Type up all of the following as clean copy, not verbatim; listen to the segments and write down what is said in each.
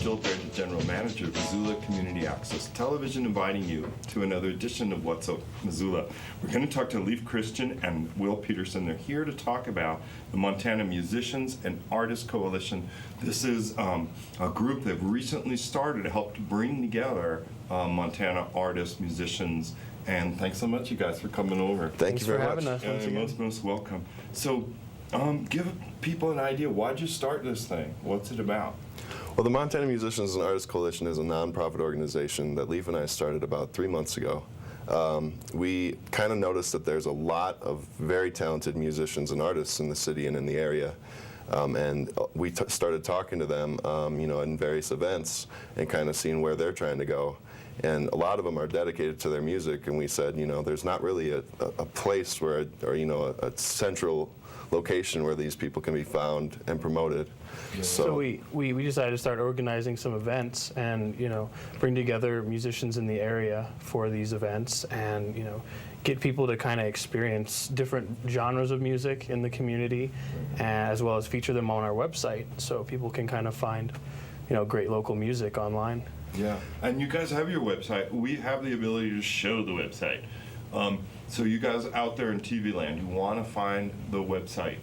Baird, the General Manager of Missoula Community Access Television, inviting you to another edition of What's Up Missoula. We're going to talk to Leif Christian and Will Peterson. They're here to talk about the Montana Musicians and Artists Coalition. This is a group that recently started to help to bring together Montana artists, musicians, and thanks so much, you guys, for coming over. Thanks for having us. Most welcome. So, give people an idea. Why'd you start this thing? What's it about? Well, the Montana Musicians and Artists Coalition is a nonprofit organization that Leif and I started about 3 months ago. We kind of noticed that there's a lot of very talented musicians and artists in the city and in the area. And we started talking to them, in various events and kind of seeing where they're trying to go. And a lot of them are dedicated to their music, and we said, there's not really a place where, a central location where these people can be found and promoted. Yeah. So we decided to start organizing some events and, bring together musicians in the area for these events and, get people to kind of experience different genres of music in the community, as well as feature them on our website so people can kind of find, great local music online. Yeah, and you guys have your website. We have the ability to show the website. So you guys out there in TV land, you want to find the website.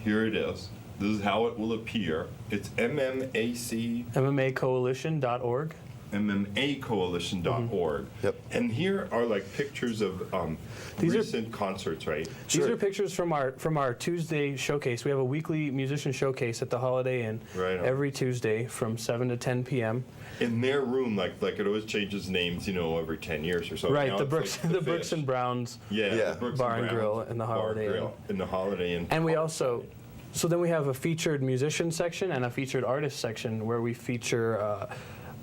Here it is. This is how it will appear. It's MMAcoalition.org. MMAcoalition.org. Yep. And here are like pictures of recent concerts, right? These are pictures from our Tuesday showcase. We have a weekly musician showcase at the Holiday Inn every Tuesday from 7 to 10 p.m. In their room, like it always changes names, every 10 years or so. Right, now the Brooks and Browns Bar and Grill in the Holiday Inn. In the Holiday Inn. And we also, so then we have a featured musician section and a featured artist section where we feature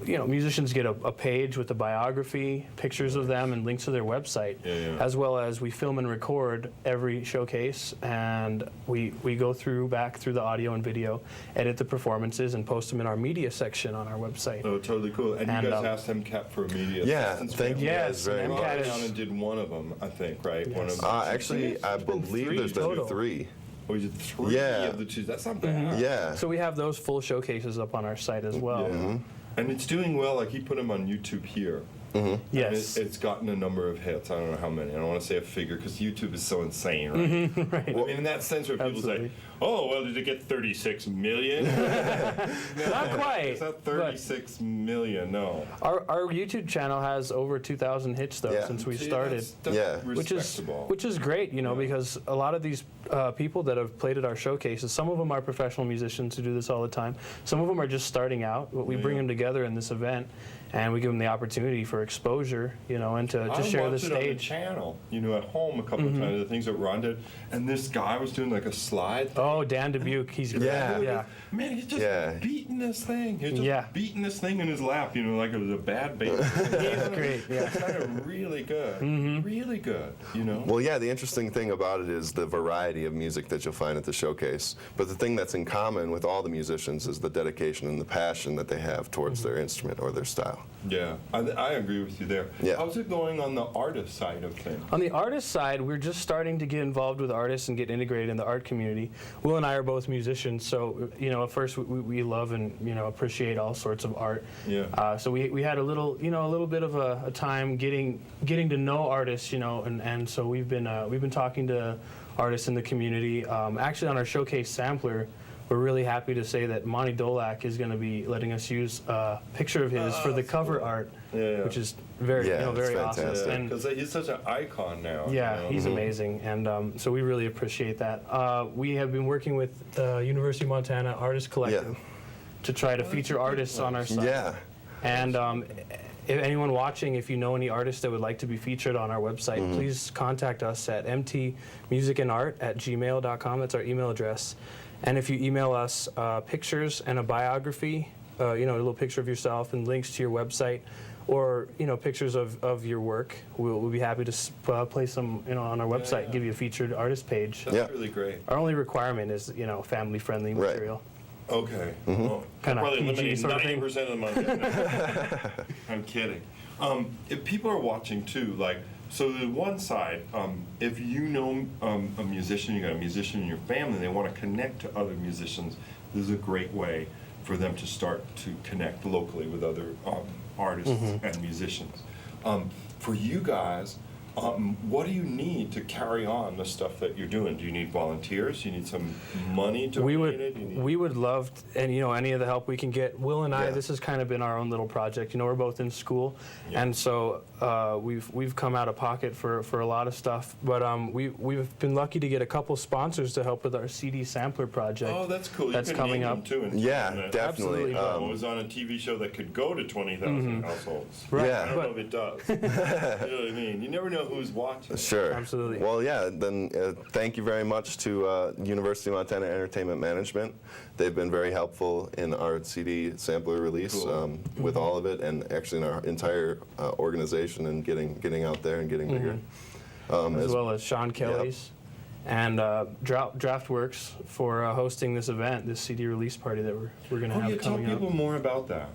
musicians get a page with a biography, pictures of them, and links to their website, as well as we film and record every showcase, and we go back through the audio and video, edit the performances, and post them in our media section on our website. Oh, totally cool. And you guys asked MCAT for a media assistance. Thank you guys very much. MCAT did one of them, I think, right? Yes. One of actually, I believe there's been 3. Oh, is it 3 of the 2? That's not bad. Mm-hmm. Yeah. So we have those full showcases up on our site as well. Yeah. Mm-hmm. And it's doing well. Like, he put them on YouTube here. Mm-hmm. Yes. And it's gotten a number of hits. I don't know how many. I don't want to say a figure because YouTube is so insane, right? Mm-hmm, right. Well, in that sense where people say, oh, well, did it get 36 million? Not quite. It's not 36 million, no. Our YouTube channel has over 2,000 hits, though, since we started. That's respectable. Which is great, because a lot of these people that have played at our showcases, some of them are professional musicians who do this all the time. Some of them are just starting out, but we bring them together in this event, and we give them the opportunity for exposure, and to just share the stage. I watched it on the channel, at home a couple of times, the things that Ron did, and this guy was doing like a slide. Oh, Dan Dubuque, he's great. Yeah. Man, he's just beating this thing. He's just beating this thing in his lap, like it was a bad baby. He's great, It's kind of really good, really good, Well, the interesting thing about it is the variety of music that you'll find at the showcase. But the thing that's in common with all the musicians is the dedication and the passion that they have towards their instrument or their style. Yeah, I agree with you there. Yeah. How's it going on the artist side of things? On the artist side, we're just starting to get involved with artists and get integrated in the art community. Will and I are both musicians, so at first we love and appreciate all sorts of art. Yeah. So we had a little bit of a time getting to know artists, and so we've been talking to artists in the community. Actually, on our showcase sampler, we're really happy to say that Monty Dolak is going to be letting us use a picture of his for the cover art, which is very awesome. Because he's such an icon now. Yeah, he's amazing, and so we really appreciate that. We have been working with the University of Montana Artist Collective to try to feature artists on our site. Yeah. And if anyone watching, if you know any artists that would like to be featured on our website, please contact us at mtmusicandart@gmail.com. That's our email address. And if you email us pictures and a biography, a little picture of yourself and links to your website, or pictures of your work, we'll be happy to place them on our website, give you a featured artist page. That's really great. Our only requirement is family-friendly material. Okay. Well, kind of probably PG sort of thing. 90% of the money. I'm kidding. If people are watching too, so the one side, if you know a musician, you got a musician in your family, they want to connect to other musicians, this is a great way for them to start to connect locally with other artists and musicians. For you guys, what do you need to carry on the stuff that you're doing? Do you need volunteers? Do you need some money to We You would love, and any of the help we can get. Will and I, Yeah. this has kind of been our own little project. We're both in school, Yeah. and so we've come out of pocket for a lot of stuff. But we've been lucky to get a couple sponsors to help with our CD sampler project. Oh, that's cool. That's you can coming name up. them too. And Yeah, and, definitely. Absolutely. it was on a TV show that could go to 20,000 households. Right, Yeah. I don't but- know if it does. You know what I mean? You never know who's watching. Sure. Absolutely. Well, yeah, then thank you very much to University of Montana Entertainment Management. They've been very helpful in our CD sampler release Cool. with all of it, and actually in our entire organization and getting out there and getting bigger. as well as Sean Kelly's and Draught Works for hosting this event, this CD release party that we're going to Oh, have yeah, tell coming people up. more about that.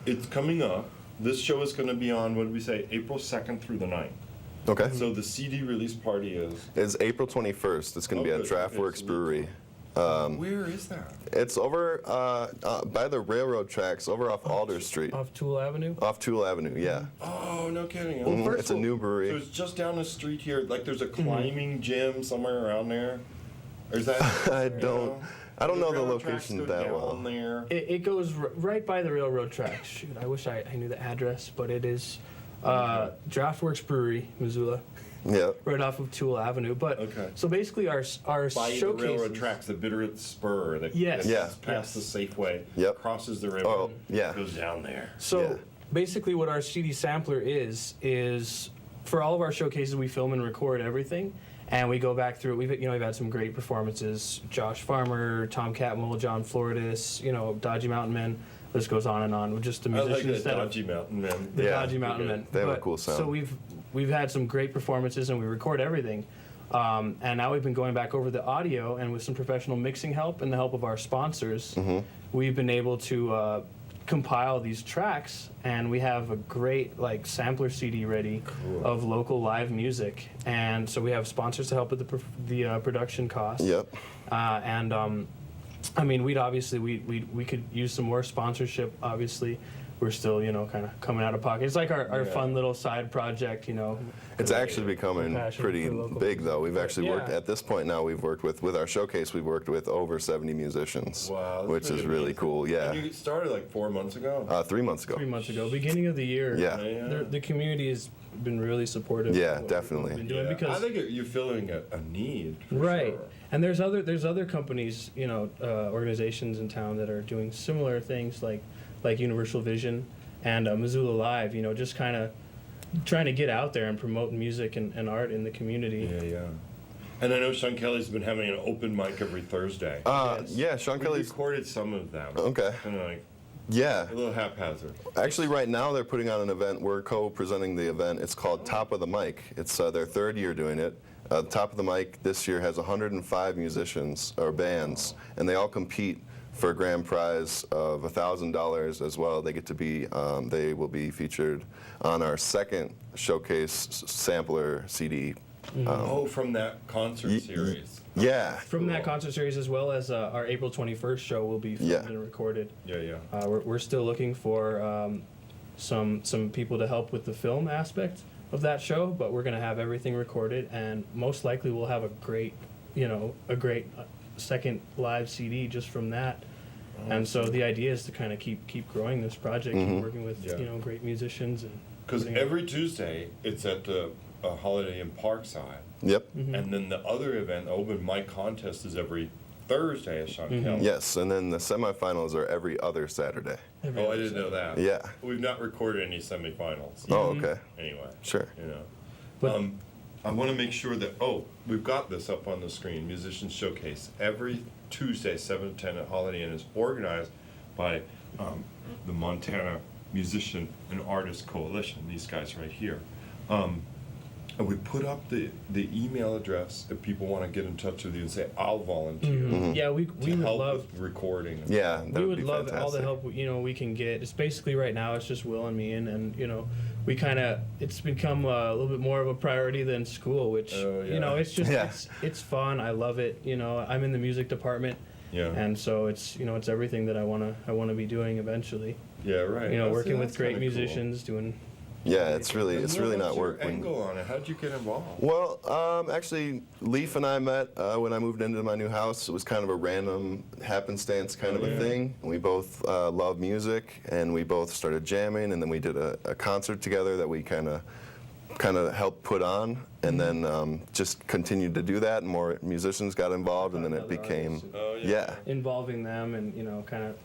It's coming up. This show is going to be on, what did we say, April 2nd through the 9th. Okay. So the CD release party is, It's April 21st. It's going to be at Okay, Draftworks it's Brewery. where is that? It's over by the railroad tracks, over off Alder Street, Off Toole Avenue? off Toole Avenue. Yeah. Oh, no kidding. Mhm, Okay. It's a new So brewery. it's just down the street here, like there's a climbing gym somewhere around there? Or is that? I don't know the railroad tracks location go that down well. Mm-hmm. there? It goes right by the railroad tracks. Shoot, I wish I knew the address, but it is Draftworks Brewery, Missoula, Yeah. right off of Toole Avenue. But Okay. so basically, our By the showcases. railroad tracks, the Bitterroot Spur that Yes. that Yeah. goes past the Safeway, Yep. crosses the river, Oh, yeah. goes down there. So Yeah. basically, what our CD sampler is for all of our showcases, we film and record everything, and we go back through it. We've had some great performances: Josh Farmer, Tom Catmull, John Floridis, Dodgy Mountain Men. This goes on and on with just the I like musicians that that Dodgy Mountain Man. the Yeah. Dodgy Mountain Men. They have a But- cool sound. So we've had some great performances, and we record everything. And now we've been going back over the audio, and with some professional mixing help and the help of our sponsors, we've been able to compile these tracks, and we have a great sampler CD ready of local live music. And so we have sponsors to help with the production costs. Yep. I mean, we could use some more sponsorship. Obviously, we're still kind of coming out of pocket. It's like our Yeah. fun little side project. It's actually becoming Passion pretty for local big, though. We've actually worked, Yeah. at this point now, we've worked with our showcase, we've worked with over 70 musicians, Wow, that's which is pretty really amazing. cool, yeah. And you started like 4 months ago? 3 months ago. 3 months ago, beginning of the year. Yeah. Yeah. The community has been really supportive. Yeah, of what definitely. we've been doing Yeah, because I think you're filling a need. For right, sure. and there's other companies, organizations in town that are doing similar things like Universal Vision and Missoula Live. Just kind of trying to get out there and promote music and art in the community. Yeah, yeah. And I know Sean Kelly's been having an open mic every Thursday. Yeah, Sean We Kelly's, recorded some of them. okay, Kind of like yeah. a little haphazard. Actually, right now they're putting on an event. We're co-presenting the event. It's called Top of the Mic. It's their third year doing it. Top of the Mic this year has 105 musicians or bands, and they all compete for a grand prize of $1,000 as well. They get to be, they will be featured on our second showcase sampler CD. From that concert series. Yeah. From that concert series, as well as our April 21st show, will be filmed Yeah. and recorded. Yeah, yeah. We're still looking for some people to help with the film aspect of that show, but we're going to have everything recorded, and most likely we'll have a great second live CD just from that. And so the idea is to kind of keep growing this project and working with Yeah. great musicians and Because putting it- every Tuesday, it's at the Holiday Inn Parkside. Yep. And then the other event, the open mic contest, is every Thursday at Sean Kelly. Yes, and then the semifinals are every other Saturday. every Oh, I other didn't know that. Yeah. We've not recorded any semifinals. Oh, okay. Anyway. Sure. But- I want to make sure that, we've got this up on the screen, Musicians Showcase. Every Tuesday, 7 to 10 at Holiday Inn is organized by the Montana Musician and Artist Coalition, these guys right here. And we put up the email address if people want to get in touch with you and say, I'll volunteer Yeah, we to would help love with recording. Yeah, that we would would be love fantastic. all the help we can get. It's basically right now it's just Will and me, and we kind of it's become a little bit more of a priority than school, which Oh, yeah. it's just Yeah. it's fun. I love it. I'm in the music department, Yeah. And so it's it's everything that I wanna be doing eventually. Yeah, right. Working with That's great kinda cool. musicians, doing. Yeah, it's really And what not was your work. angle on it? How'd you get involved? Well, actually, Leif and I met when I moved into my new house. It was kind of a random happenstance kind of a thing. We both love music, and we both started jamming, and then we did a concert together that we kind of helped put on, and then just continued to do that, and more musicians got involved, and then it Other became, artists. Oh, yeah. Involving them and kind of.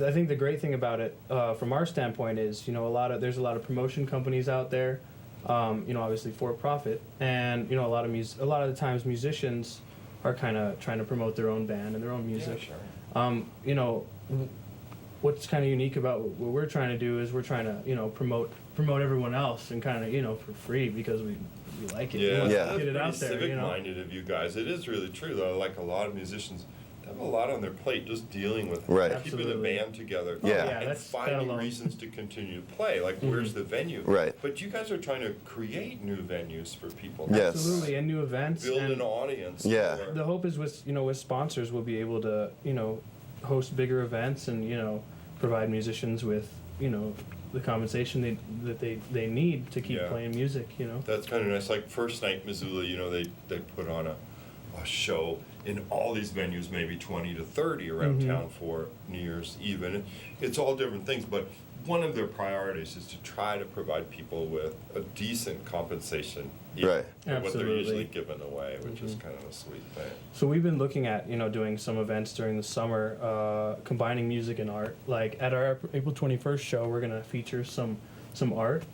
I think the great thing about it from our standpoint is there's a lot of promotion companies out there, obviously for profit, and a lot of the times musicians are kind of trying to promote their own band and their own music. Yeah, sure. What's kind of unique about what we're trying to do is we're trying to promote everyone else and kind of for free because we like it. We Yeah, want to Yeah. that's get it out pretty there. civic-minded of you guys. It is really true, though. Like a lot of musicians, they have a lot on their plate just dealing with Right. keeping the Absolutely. band together Yeah. Yeah, and that finding alone. reasons to continue to play. Like, where's the venue? Right. But you guys are trying to create new venues for people. Yes. Absolutely, and new events. Build and an audience. Yeah. for- the hope is with sponsors we'll be able to host bigger events and provide musicians with the compensation that they need to keep Yeah. playing music. That's kind of nice. Like First Night Missoula, they put on a show in all these venues, maybe 20 to 30 around town for New Year's Eve. And it's all different things, but one of their priorities is to try to provide people with a decent compensation Right. for what they're Absolutely. usually giving away, which is kind of a sweet thing. So we've been looking at doing some events during the summer, combining music and art. Like at our April 21st show, we're gonna feature some art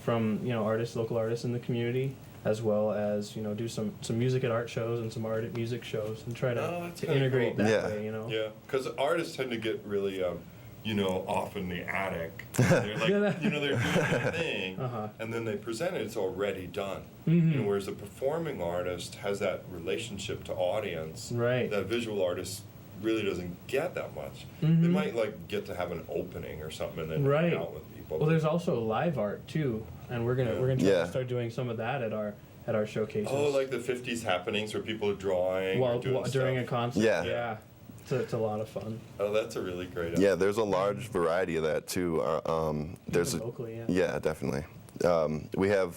from local artists in the community, as well as do some music at art shows and some art at music shows, and try Oh, to, that's to kinda integrate cool. that Yeah. way. Yeah, because artists tend to get really, off in the attic. They're like, they're doing their thing, and then they present it, it's already done. Whereas a performing artist has that relationship to audience Right. that visual artist really doesn't get that much. They might get to have an opening or something and then Right. hang out with people. Well, there's also live art too, and we're gonna try Yeah. to start doing some of that at our showcases. Oh, like the 50s happenings where people are drawing or doing during a stuff. concert. Yeah. Yeah. It's a lot of fun. Oh, that's a really great Yeah, there's a large variety of that too. There's Even locally, yeah. Yeah, definitely. We have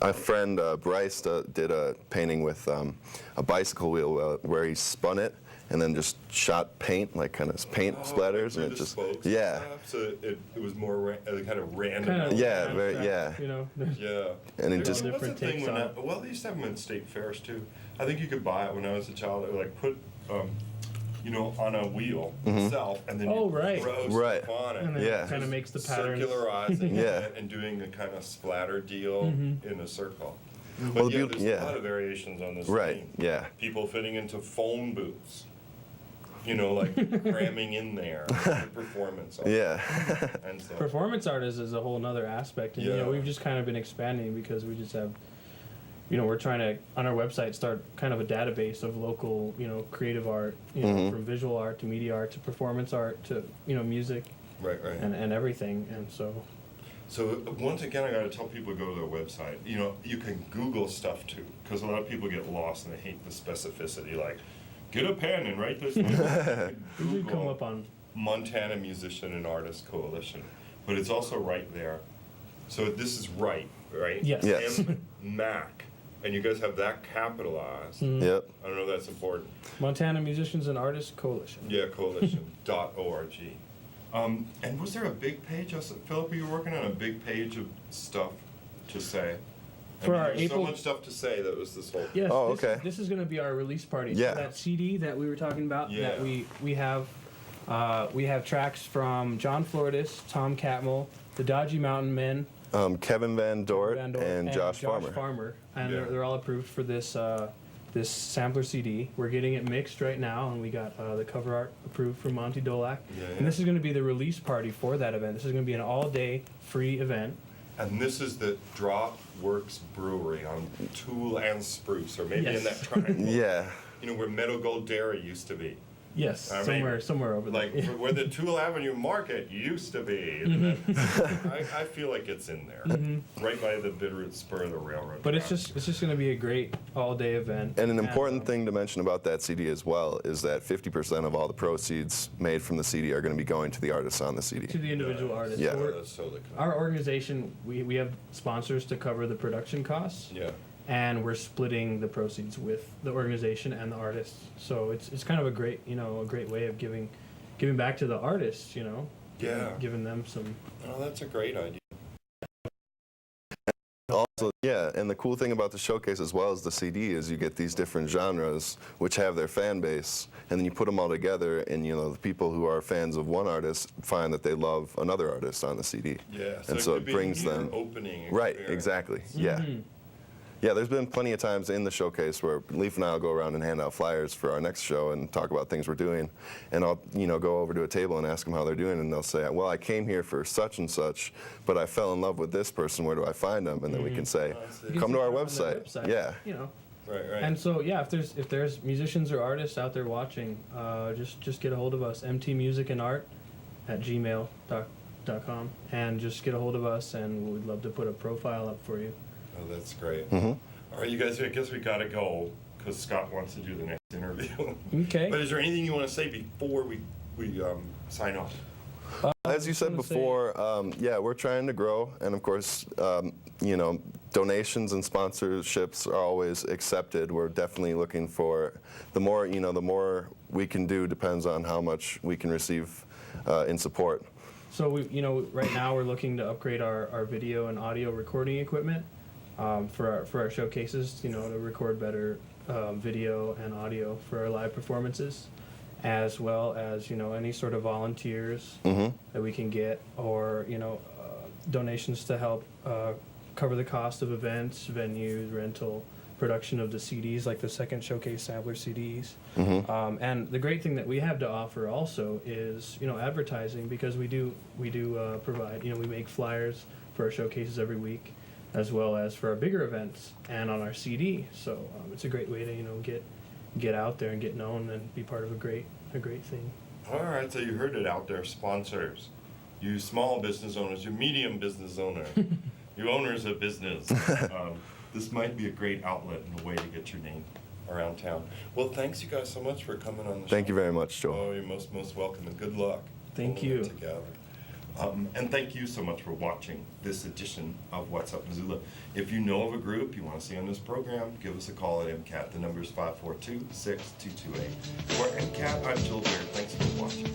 a friend, Bryce, did a painting with a bicycle wheel where he spun it and then just shot paint, like kind of paint splatters, and it just yeah. So it was more kind of random. Kind of Yeah, very- yeah. Yeah. And it There just- was a Different thing takes when on it. well, they used to have them in state fairs too. I think you could buy it when I was a child. It would put, on a wheel itself, and then Oh, you right. throw Right. stuff on it. And then Yeah. it kind of makes the patterns. Circularizing Yeah. it and doing a kind of splatter deal in a circle. Well, But the yeah, beauty- there's yeah. a lot of variations on this Right, theme. yeah. People fitting into phone booths. Like cramming in there the performance art. Yeah. And so, Performance art is a whole nother aspect, and Yeah. we've just kind of been expanding because we just have, we're trying to on our website start kind of a database of local, creative art, from visual art to media art to performance art to music right. and everything, and so. So once again, I got to tell people to go to their website. You can Google stuff too, because a lot of people get lost and they hate the specificity. Like, get a pen and write this. We should come up on. Montana Musician and Artist Coalition, but it's also right there. So this is right? Yes. Yes. MAC, and you guys have that capitalized. Yep. I don't know if that's important. Montana Musicians and Artists Coalition. Yeah, coalition.org. And was there a big page, Philip, you were working on a big page of stuff to say? For our there's April- so much stuff to say that was this whole... Yes. Oh, this, okay. This is going to be our release party. Yeah. So that CD that we were talking about. Yeah. That we have tracks from John Floridis, Tom Catmull, the Dodgy Mountain Men, Kevin Van Dort Van Dort, and Josh Farmer. and Yeah. they're all approved for this this sampler CD. We're getting it mixed right now, and we got the cover art approved from Monty Dolak. Yeah. And this is going to be the release party for that event. This is going to be an all-day free event. And this is the Draught Works Brewery on Tool and Spruce, or maybe in Yes. that triangle. Yeah. Where Meadow Gold Dairy used to be. Yes, I mean, somewhere over there. Like where the Toole Avenue Market used to be. And I feel like it's in there, right by the Bitterroot spur of the railroad. But track. it's just going to be a great all-day event. And an important thing to mention about that CD as well is that 50% of all the proceeds made from the CD are going to be going to the artists on the CD. To the individual artists. Yeah. So That's totally cool. our organization, we have sponsors to cover the production costs. Yeah. And we're splitting the proceeds with the organization and the artists. So it's kind of a great way of giving back to the artists, Yeah. giving them some. Oh, that's a great idea. Also, yeah, and the cool thing about the showcase as well as the CD is you get these different genres which have their fan base, and then you put them all together, and the people who are fans of one artist find that they love another artist on the CD. Yeah. And so could it brings be your them opening. right, experience. exactly. Yeah. Yeah, there's been plenty of times in the showcase where Leif and I will go around and hand out flyers for our next show and talk about things we're doing. And I'll, go over to a table and ask them how they're doing, and they'll say, well, I came here for such and such, but I fell in love with this person. Where do I find them? And then we can say, You come to our On their website. Yeah. Right. And so if there's musicians or artists out there watching, just get a hold of us, mtmusicandart@gmail.com, and just get a hold of us, and we'd love to put a profile up for you. Oh, that's great. All right, you guys, I guess we got to go because Scott wants to do the next interview. Okay. But is there anything you want to say before we sign off? As you said before, we're trying to grow, and of course, donations and sponsorships are always accepted. We're definitely looking for the more we can do depends on how much we can receive in support. So right now we're looking to upgrade our video and audio recording equipment for our showcases, to record better video and audio for our live performances, as well as any sort of volunteers that we can get, or donations to help cover the cost of events, venues, rental, production of the CDs, like the second showcase sampler CDs. And the great thing that we have to offer also is advertising, because we do provide, we make flyers for our showcases every week, as well as for our bigger events and on our CD. So it's a great way to get out there and get known and be part of a great thing. All right, so you heard it out there, sponsors. You small business owners, you medium business owner, you owners of business. This might be a great outlet and a way to get your name around town. Well, thanks you guys so much for coming on the show. Thank you very much, Joel. Oh, you're most welcome, and good luck. Thank pulling you. it together. And thank you so much for watching this edition of What's Up Missoula. If you know of a group you want to see on this program, give us a call at MCAT. The number is 542-6228. For MCAT, I'm Jill Baird. Thanks for watching.